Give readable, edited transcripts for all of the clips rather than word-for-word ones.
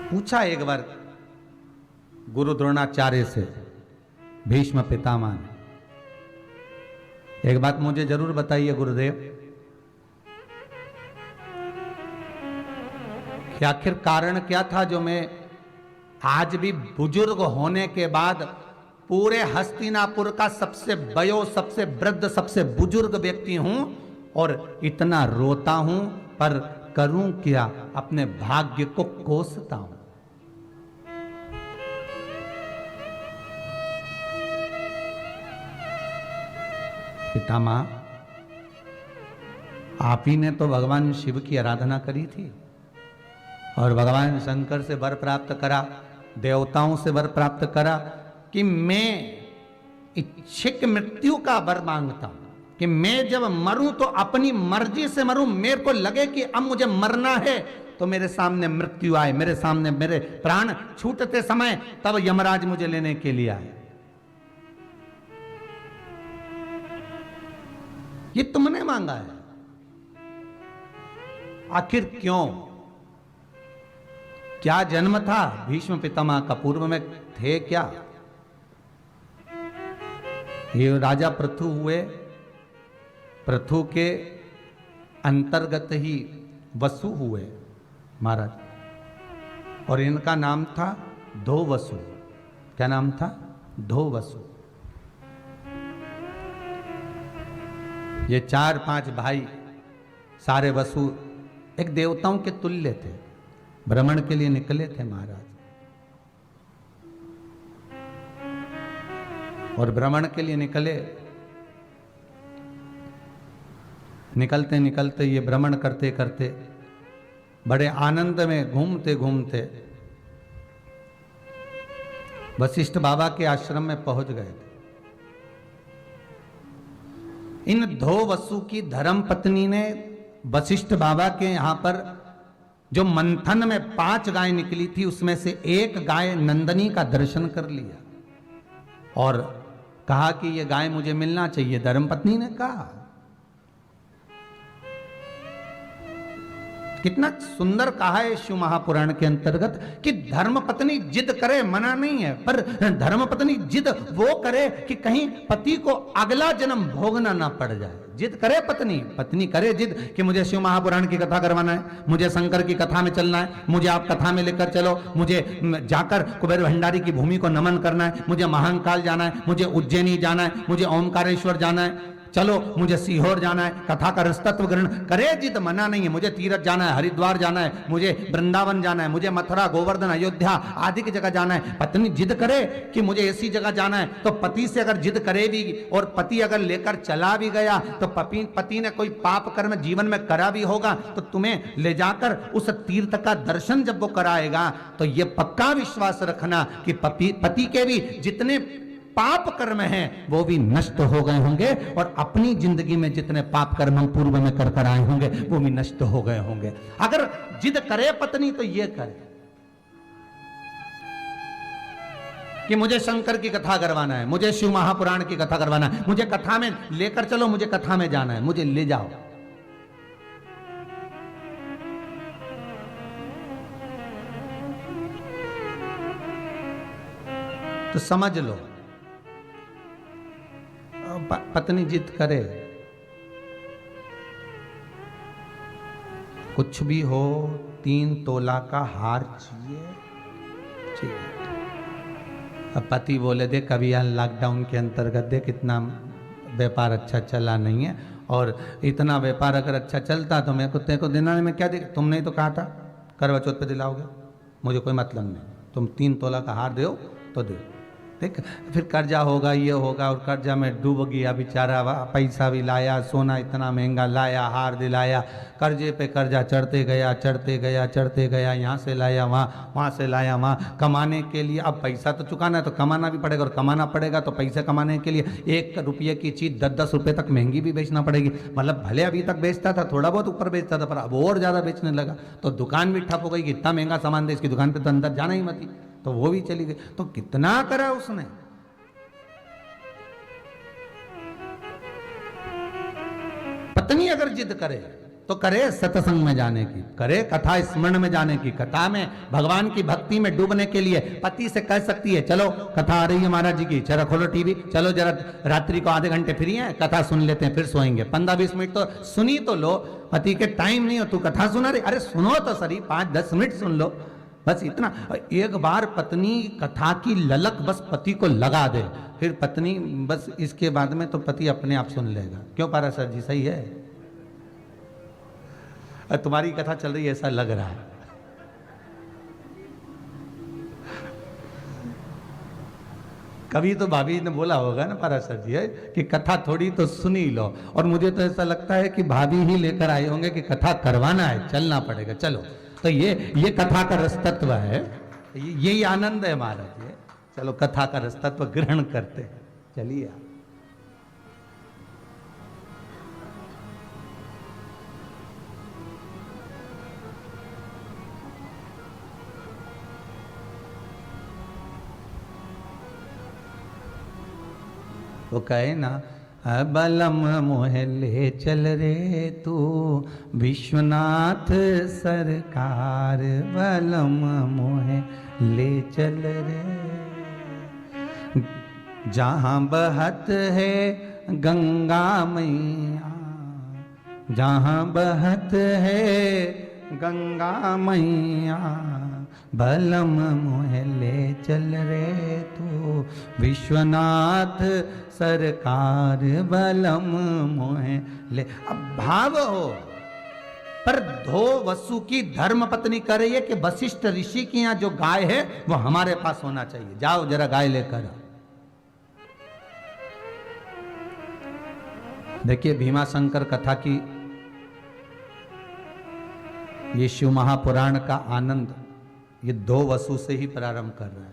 पूछा एक बार गुरु द्रोणाचार्य से, भीष्म पितामह ने, एक बात मुझे जरूर बताइए गुरुदेव कि आखिर कारण क्या था जो मैं आज भी बुजुर्ग होने के बाद पूरे हस्तिनापुर का सबसे सबसे वृद्ध, सबसे बुजुर्ग व्यक्ति हूं और इतना रोता हूं, पर करूं क्या, अपने भाग्य को कोसता हूं। पितामह, आप ही ने तो भगवान शिव की आराधना करी थी और भगवान शंकर से वर प्राप्त करा, देवताओं से वर प्राप्त करा कि मैं इच्छिक मृत्यु का वर मांगता हूं, कि मैं जब मरूं तो अपनी मर्जी से मरूं। मेरे को लगे कि अब मुझे मरना है तो मेरे सामने मृत्यु आए, मेरे सामने मेरे प्राण छूटते समय तब यमराज मुझे लेने के लिए आए। ये तुमने मांगा है, आखिर क्यों? क्या जन्म था भीष्म पितामह का? पूर्व में थे क्या? ये राजा पृथु हुए, पृथु के अंतर्गत ही वसु हुए महाराज, और इनका नाम था धो वसु। क्या नाम था? धो वसु। ये 4-5 भाई सारे वसु एक देवताओं के तुल्य थे, भ्रमण के लिए निकले थे महाराज, और भ्रमण के लिए निकलते निकलते ये भ्रमण करते करते बड़े आनंद में घूमते घूमते वशिष्ठ बाबा के आश्रम में पहुंच गए थे। इन धो वसु की धर्म पत्नी ने वशिष्ठ बाबा के यहां पर जो मंथन में 5 गाय निकली थी उसमें से एक गाय नंदनी का दर्शन कर लिया और कहा कि ये गाय मुझे मिलना चाहिए। धर्मपत्नी ने कहा, कितना सुंदर कहा है शिव महापुराण के अंतर्गत कि धर्मपत्नी जिद करे, मना नहीं है, पर धर्मपत्नी जिद वो करे कि कहीं पति को अगला जन्म भोगना ना पड़ जाए। जिद करे पत्नी करे जिद कि मुझे शिव महापुराण की कथा करवाना है, मुझे शंकर की कथा में चलना है, मुझे आप कथा में लेकर चलो, मुझे जाकर कुबेर भंडारी की भूमि को नमन करना है, मुझे महाकाल जाना है, मुझे उज्जैनी जाना है, मुझे ओमकारेश्वर जाना है, चलो मुझे सीहोर जाना है, कथा का रसतत्व ग्रहण करे जिद, मना नहीं है। मुझे तीरथ जाना है, हरिद्वार जाना है, मुझे वृंदावन जाना है, मुझे मथुरा, गोवर्धन, अयोध्या आदि की जगह जाना है। पत्नी जिद करे कि मुझे ऐसी जगह जाना है, तो पति से अगर जिद करे भी और पति अगर लेकर चला भी गया तो पति ने कोई पाप कर्म जीवन में करा भी होगा तो तुम्हें ले जाकर उस तीर्थ का दर्शन जब वो कराएगा तो ये पक्का विश्वास रखना कि पति के भी जितने पाप कर्म हैं वो भी नष्ट हो गए होंगे और अपनी जिंदगी में जितने पाप कर्म हम पूर्व में कर आए होंगे वो भी नष्ट हो गए होंगे। अगर जिद करे पत्नी तो ये करे कि मुझे शंकर की कथा करवाना है, मुझे शिव महापुराण की कथा करवाना है, मुझे कथा में लेकर चलो, मुझे कथा में जाना है, मुझे ले जाओ। तो समझ लो, पत्नी जिद करे, कुछ भी हो 3 तोला का हार चाहिए। अब पति बोले देख अभी यहाँ लॉकडाउन के अंतर्गत देख इतना व्यापार अच्छा चला नहीं है, और इतना व्यापार अगर अच्छा चलता तो मैं तेरे को देना में क्या दे, तुमने ही तो कहा था करवा चौथ पे दिलाओगे, मुझे कोई मतलब नहीं, तुम 3 तोला का हार दो तो दो। देख फिर कर्जा होगा, ये होगा, और कर्जा में डूब गया बेचारा, पैसा भी लाया, सोना इतना महंगा लाया, हार दिलाया, कर्जे पे कर्जा चढ़ते गया, यहाँ से लाया वहाँ से लाया वहाँ, कमाने के लिए अब पैसा तो चुकाना है तो कमाना भी पड़ेगा, और कमाना पड़ेगा तो पैसे कमाने के लिए 1 रुपये की चीज़ 10-10 रुपये तक महंगी भी बेचना पड़ेगी। मतलब भले अभी तक बेचता था, थोड़ा बहुत ऊपर बेचता था, पर अब और ज़्यादा बेचने लगा तो दुकान भी ठप हो गई कि इतना महंगा सामान दे, इसकी दुकान पर तो अंदर जाना ही मत ही, तो वो भी चली गई। तो कितना करा उसने। पत्नी अगर जिद करे तो करे सत्संग में जाने की, करे कथा स्मरण में जाने की, कथा में भगवान की भक्ति में डूबने के लिए पति से कह सकती है चलो कथा आ रही है महाराज जी की, जरा खोलो टीवी, चलो जरा रात्रि को आधे घंटे फ्री हैं कथा सुन लेते हैं फिर सोएंगे, 15-20 मिनट तो सुनी तो लो, पति के टाइम नहीं हो तू कथा सुना रही, अरे सुनो तो सही 5-10 मिनट सुन लो, बस इतना। एक बार पत्नी कथा की ललक बस पति को लगा दे, फिर पत्नी बस इसके बाद में तो पति अपने आप सुन लेगा। क्यों पारा सर जी सही है? तुम्हारी कथा चल रही है ऐसा लग रहा है। कभी तो भाभी ने बोला होगा ना पाराशर जी है कि कथा थोड़ी तो सुनी लो, और मुझे तो ऐसा लगता है कि भाभी ही लेकर आए होंगे कि कथा करवाना है, चलना पड़ेगा, चलो। तो ये कथा का रसतत्व है, यही आनंद है महाराज जी। चलो कथा का रसतत्व ग्रहण करते हैं, चलिए। वो कहे ना बलम मोहे ले चल रे तू विश्वनाथ सरकार, बलम मोहे ले चल रे, जहाँ बहत है गंगा मैया, जहाँ बहत है गंगा मैया, बलम मोहे ले चल रे तू विश्वनाथ सरकार, बलम मोहे ले। अब भाव हो, पर धो वसु की धर्म पत्नी कर रही है कि वशिष्ठ ऋषि की यहाँ जो गाय है वो हमारे पास होना चाहिए, जाओ जरा गाय लेकर। देखिए भीमा शंकर कथा की ये शिव महापुराण का आनंद ये दो वसु से ही प्रारंभ कर रहा है।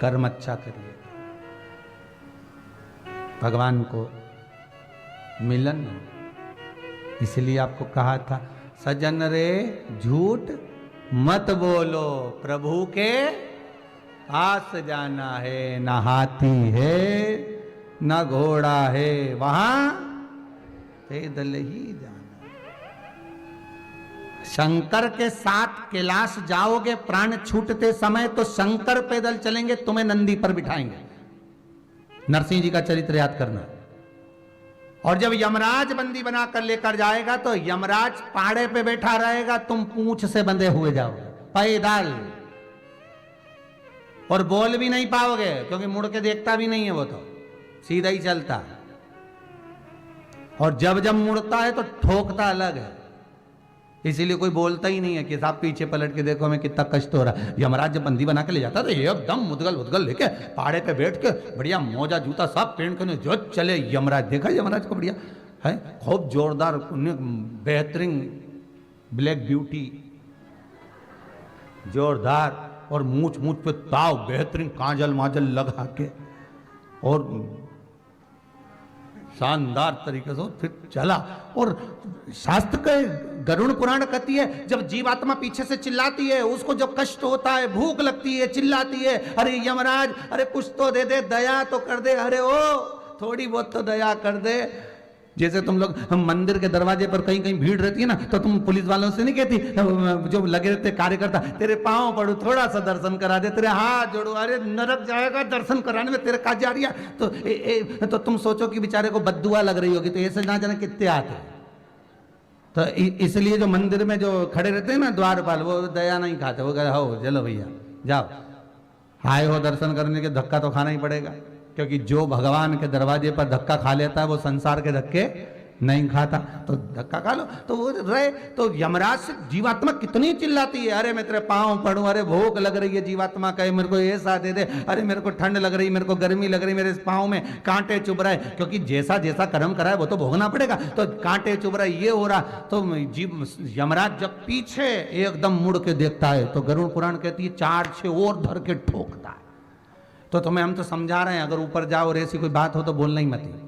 कर्म अच्छा करिए, भगवान को मिलन हो। इसलिए आपको कहा था सजन रे झूठ मत बोलो, प्रभु के पास जाना है, ना हाथी है ना घोड़ा है, वहां पैदल ही जाना। शंकर के साथ कैलाश जाओगे प्राण छूटते समय तो शंकर पैदल चलेंगे, तुम्हें नंदी पर बिठाएंगे। नरसिंह जी का चरित्र याद करना। और जब यमराज बंदी बनाकर लेकर जाएगा तो यमराज पहाड़े पे बैठा रहेगा, तुम पूंछ से बंधे हुए जाओगे पैदल, और बोल भी नहीं पाओगे क्योंकि मुड़ के देखता भी नहीं है, वो तो सीधा ही चलता है। और जब जब मुड़ता है तो ठोकता अलग है, इसीलिए कोई बोलता ही नहीं है कि साहब पीछे पलट के देखो हमें कितना कष्ट हो रहा है। यमराज जब बंदी बना के ले जाता तो एकदम मुदगल उदगल लेके पहाड़े पे बैठ के बढ़िया मोजा जूता सब पहन के जो चले यमराज। देखा यमराज को बढ़िया है, खूब जोरदार बेहतरीन ब्लैक ब्यूटी जोरदार, और मूछ मूछ पे ताव बेहतरीन काजल माजल लगा के और शानदार तरीके से फिर चला। और शास्त्र के गरुड़ पुराण कहती है जब जीवात्मा पीछे से चिल्लाती है, उसको जब कष्ट होता है, भूख लगती है, चिल्लाती है, अरे यमराज अरे कुछ तो दे दे, दया तो कर दे, अरे ओ थोड़ी बहुत तो दया कर दे। जैसे तुम लोग हम मंदिर के दरवाजे पर कहीं कहीं भीड़ रहती है ना, तो तुम पुलिस वालों से नहीं कहती, जो लगे रहते कार्यकर्ता, तेरे पांव पड़ू थोड़ा सा दर्शन करा दे, तेरे हाथ जोड़ो, अरे नरक जाएगा दर्शन कराने में, तेरे काज जा रही है। तो तुम सोचो कि बेचारे को बद्दुआ लग रही होगी, तो ऐसे ना जाने कितने आते। तो इसलिए जो मंदिर में जो खड़े रहते हैं ना द्वारपाल, वो दया नहीं खाते, वो कहते हो चलो भैया जाओ, आए हो दर्शन करने के, धक्का तो खाना ही पड़ेगा, क्योंकि जो भगवान के दरवाजे पर धक्का खा लेता है वो संसार के धक्के नहीं खाता, तो धक्का खा लो तो वो रहे। तो यमराज से जीवात्मा कितनी चिल्लाती है, अरे मैं तेरे पाँव पड़ूं, अरे भूख लग रही है, जीवात्मा कहे मेरे को ऐसा दे दे, अरे मेरे को ठंड लग रही, मेरे को गर्मी लग रही, मेरे पाँव में कांटे चुभ रहे, क्योंकि जैसा जैसा कर्म करा है वो तो भोगना पड़ेगा। तो कांटे चुभ रहे, ये हो रहा, तो यमराज जब पीछे एकदम मुड़ के देखता है तो गरुड़ पुराण कहती है 4-6 और धर के ठोकता है। तो तुम्हें हम तो समझा रहे हैं, अगर ऊपर जाओ और ऐसी कोई बात हो तो बोलना ही मत।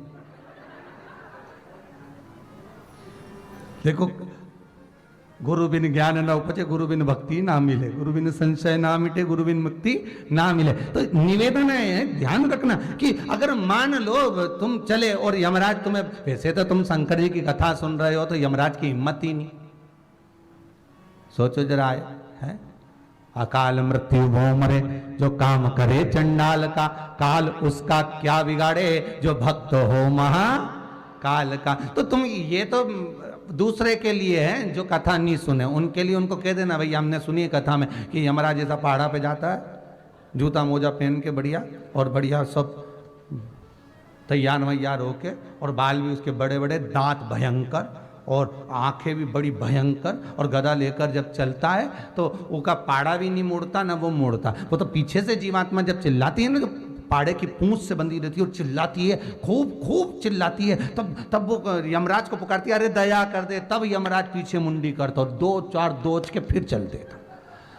देखो गुरु बिन ज्ञान न उपजे, गुरु बिन भक्ति ना मिले, गुरु बिन संशय ना मिटे, गुरु बिन मुक्ति ना मिले। तो निवेदन है, ध्यान रखना कि अगर मान लो तुम चले और यमराज तुम्हें, वैसे तो तुम शंकर जी की कथा सुन रहे हो तो यमराज की हिम्मत ही नहीं, सोचो जरा है। अकाल मृत्यु भो मरे जो काम करे चंडाल का, काल उसका क्या बिगाड़े जो भक्त हो महा काल का। तो तुम ये तो दूसरे के लिए है जो कथा नहीं सुने, उनके लिए उनको कह देना भाई हमने सुनी है कथा में कि यमराज ऐसा पहाड़ा पे जाता है, जूता मोजा पहन के बढ़िया, और बढ़िया सब तैयार वैयार होके, और बाल भी उसके बड़े बड़े, दांत भयंकर और आंखें भी बड़ी भयंकर, और गदा लेकर जब चलता है तो उसका पाड़ा भी नहीं मुड़ता ना वो मुड़ता, वो तो पीछे से जीवात्मा जब चिल्लाती है ना, जो पाड़े की पूंछ से बंधी रहती है और चिल्लाती है, खूब खूब चिल्लाती है, तब वो यमराज को पुकारती है अरे दया कर दे, तब यमराज पीछे मुंडी करता और 2-4 दोच के फिर चल देता।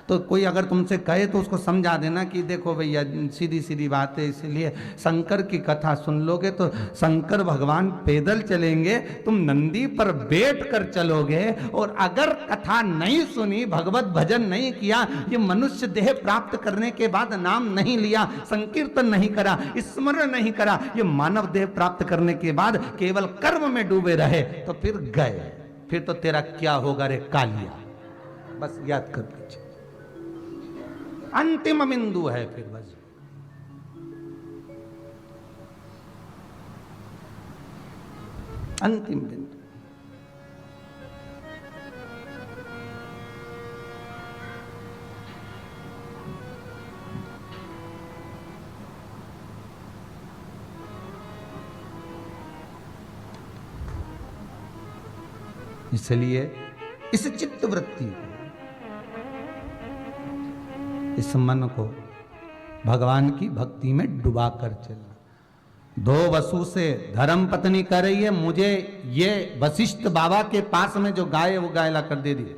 तो कोई अगर तुमसे कहे तो उसको समझा देना कि देखो भैया सीधी सीधी बात है, इसलिए शंकर की कथा सुन लोगे तो शंकर भगवान पैदल चलेंगे, तुम नंदी पर बैठ कर चलोगे, और अगर कथा नहीं सुनी, भगवत भजन नहीं किया, ये मनुष्य देह प्राप्त करने के बाद नाम नहीं लिया, संकीर्तन नहीं करा, स्मरण नहीं करा, ये मानव देह प्राप्त करने के बाद केवल कर्म में डूबे रहे, तो फिर गए, फिर तो तेरा क्या होगा रे कालिया। बस याद कर लीजिए, अंतिम बिंदु है फिर बस। अंतिम बिंदु। इसलिए इस चित्त वृत्ति को, इस मन को भगवान की भक्ति में डुबा कर चलना। 2 वसु से धर्म पत्नी कह रही है मुझे ये वशिष्ठ बाबा के पास में जो गाय है वो गाय ला कर दे दिए,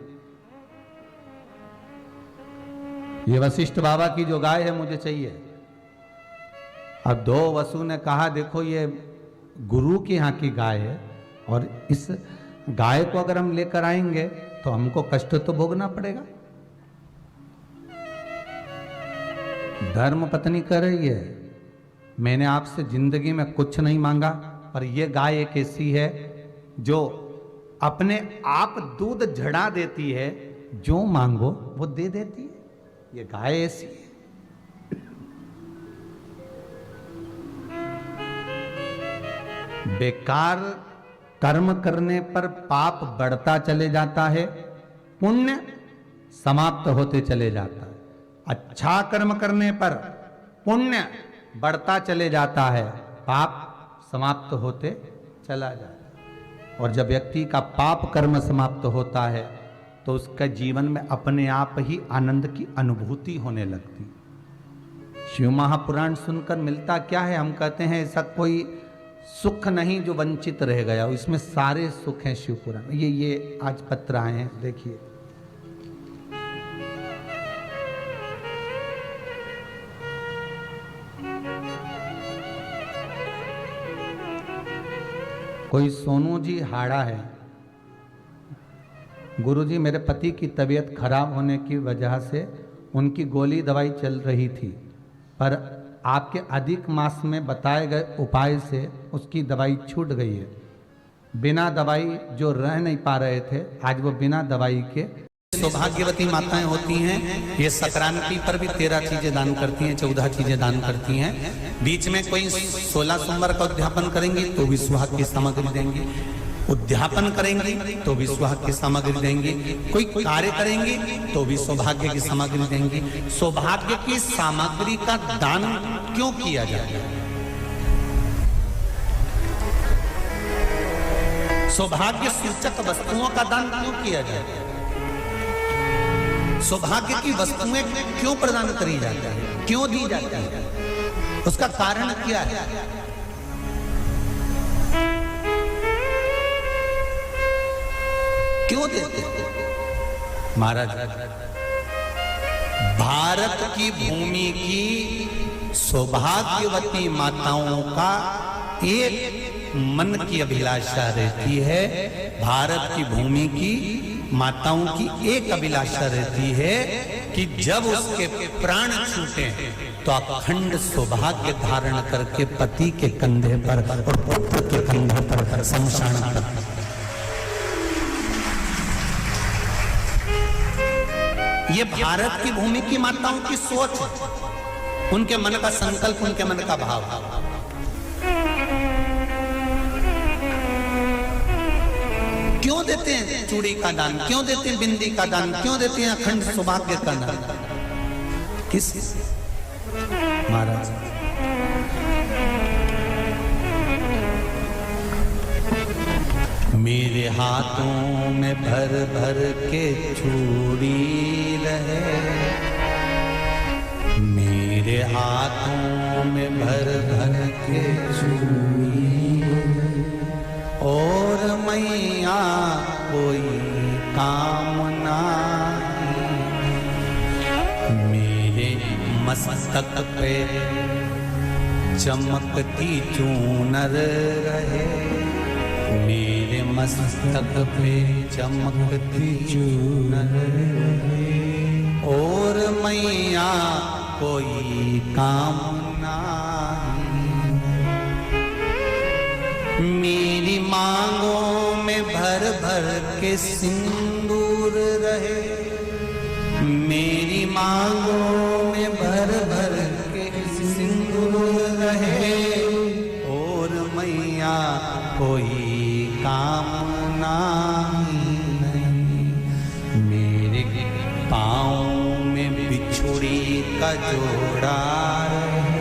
ये वशिष्ठ बाबा की जो गाय है मुझे चाहिए। अब 2 वसु ने कहा देखो ये गुरु के यहाँ की गाय है, और इस गाय को अगर हम लेकर आएंगे तो हमको कष्ट तो भोगना पड़ेगा। धर्म पत्नी कह रही है मैंने आपसे जिंदगी में कुछ नहीं मांगा, पर यह गाय एक ऐसी है जो अपने आप दूध झड़ा देती है, जो मांगो वो दे देती है, ये गाय ऐसी है। बेकार कर्म करने पर पाप बढ़ता चले जाता है, पुण्य समाप्त होते चले जाता है। अच्छा कर्म करने पर पुण्य बढ़ता चले जाता है, पाप समाप्त होते चला जाता है। और जब व्यक्ति का पाप कर्म समाप्त होता है तो उसका जीवन में अपने आप ही आनंद की अनुभूति होने लगती। शिव महापुराण सुनकर मिलता क्या है? हम कहते हैं ऐसा कोई सुख नहीं जो वंचित रह गया, इसमें सारे सुख हैं शिव पुराण। ये आज पत्र आए हैं, देखिए। कोई सोनू जी हाड़ा है, गुरुजी मेरे पति की तबीयत खराब होने की वजह से उनकी गोली दवाई चल रही थी, पर आपके अधिक मास में बताए गए उपाय से उसकी दवाई छूट गई है। बिना दवाई जो रह नहीं पा रहे थे, आज वो बिना दवाई के सौभाग्यवती माताएं होती हैं। ये संक्रांति पर भी 13 चीजें दान करती हैं, 14 चीजें दान करती हैं। बीच में कोई 16 सोमवार का उद्यापन करेंगी तो भी सुहाग की सामग्री देंगी, उद्यापन करेंगी तो भी सुहाग की सामग्री देंगी, कोई कार्य करेंगी तो भी सौभाग्य की सामग्री देंगी। सौभाग्य की सामग्री का दान क्यों किया जाता है? सौभाग्य सूचक वस्तुओं का दान क्यों किया जाता है? सौभाग्य की वस्तुएं क्यों प्रदान करी जाती है, क्यों दी जाती है? उसका कारण क्या है? क्यों देते? महाराज, भारत की भूमि की सौभाग्यवती माताओं का एक मन की अभिलाषा रहती है, भारत की भूमि की माताओं की एक अभिलाषा रहती है कि जब उसके प्राण छूटे तो अखंड सौभाग्य धारण करके पति के कंधे पर और पुत्र के कंधे पर शमशान पर। ये भारत की भूमि की माताओं की सोच है, उनके मन का संकल्प, उनके मन का भाव। क्यों देते हैं चूड़ी का दान, क्यों देते हैं बिंदी का दान, क्यों देते हैं अखंड सौभाग्य का दान? किस महाराज? मेरे हाथों में भर भर के चूड़ी रहे, मेरे हाथों में भर भर के चूड़ी, और मैया कोई कामना मेरे मस्तक पे चमकती चूनर रहे, मेरे मस्तक पे चमकती चूनर रहे, और मैया कोई कामना मेरी मांगों में भर भर के सिंदूर रहे, मेरी मांगों में भर भर के सिंदूर रहे, और मैया कोई कामना नहीं मेरे पाँव में बिछुड़ी का जोड़ा रहे।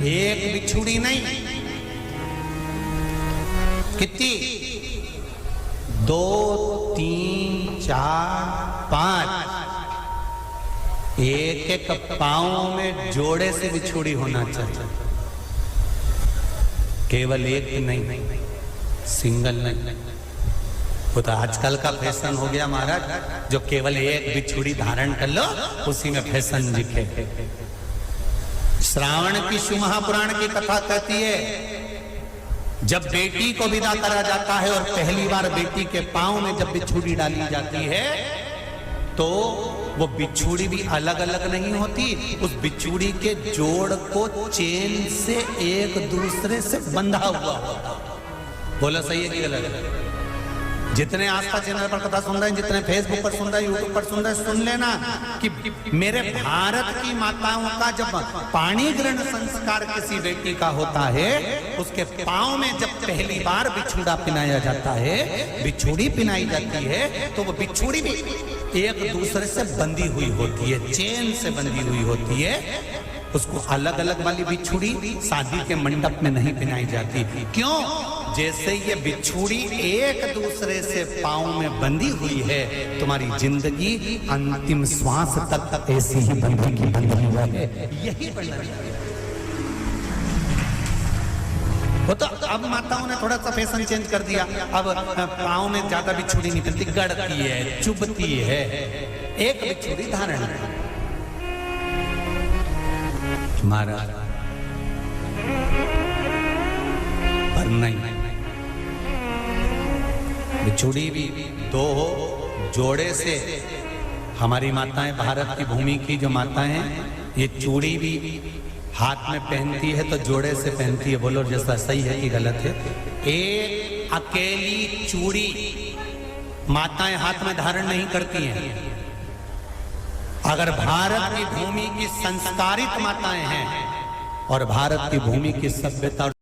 एक बिछुड़ी नहीं, कितनी? 2, 3, 4, 5, एक एक पाँव में जोड़े से बिछुड़ी होना चाहिए, केवल एक नहीं, सिंगल नहीं। वो तो आजकल का फैशन हो गया महाराज, जो केवल एक बिछुड़ी धारण कर लो उसी में फैशन दिखे। श्रावण की शिव महापुराण की कथा कहती है, जब बेटी को विदा करा जाता है और पहली बार बेटी के पांव में जब बिछुड़ी डाली जाती है तो वो बिछुड़ी भी अलग अलग नहीं होती, उस बिछुड़ी के जोड़ को चेन से एक दूसरे से बंधा हुआ होता। बोला सही है कि गलत? जितने आस्था चैनल पर कथा सुन रहे हैं, जितने फेसबुक पर सुन रहे हैं, यूट्यूब पर सुन रहे हैं, सुन लेना कि मेरे भारत की माताओं का जब पाणी ग्रहण संस्कार किसी बेटी का होता है, उसके पांव में जब पहली बार बिछुड़ा पिनाया जाता है, बिछुड़ी पिनाई जाती है, तो वो बिछुड़ी भी एक दूसरे से बंधी हुई होती है, चेन से बंधी हुई होती है। उसको अलग अलग वाली बिछुड़ी शादी के मंडप में नहीं पिनाई जाती। क्यों? जैसे ये बिछुड़ी एक दूसरे से पांव में बंधी हुई है, तुम्हारी जिंदगी अंतिम श्वास तक ऐसी ही बंधी की बंधी है, यही बनना चाहिए। वो तो अब माताओं ने थोड़ा सा फैशन चेंज कर दिया, अब पांव में ज्यादा बिछुड़ी नहीं पहनती, गड़ती है, चुभती है, एक बिछुड़ी धारण है। महाराज पर नहीं, बिछुड़ी भी दो हो, जोड़े से। हमारी माताएं, भारत की भूमि की जो माताएं हैं, ये चूड़ी भी हाथ में पहनती है तो जोड़े से पहनती है। बोलो जैसा सही है कि गलत है? एक अकेली चूड़ी माताएं हाथ में धारण नहीं करती हैं। अगर भारत की भूमि की संस्कारित माताएं हैं और भारत की भूमि की सभ्यता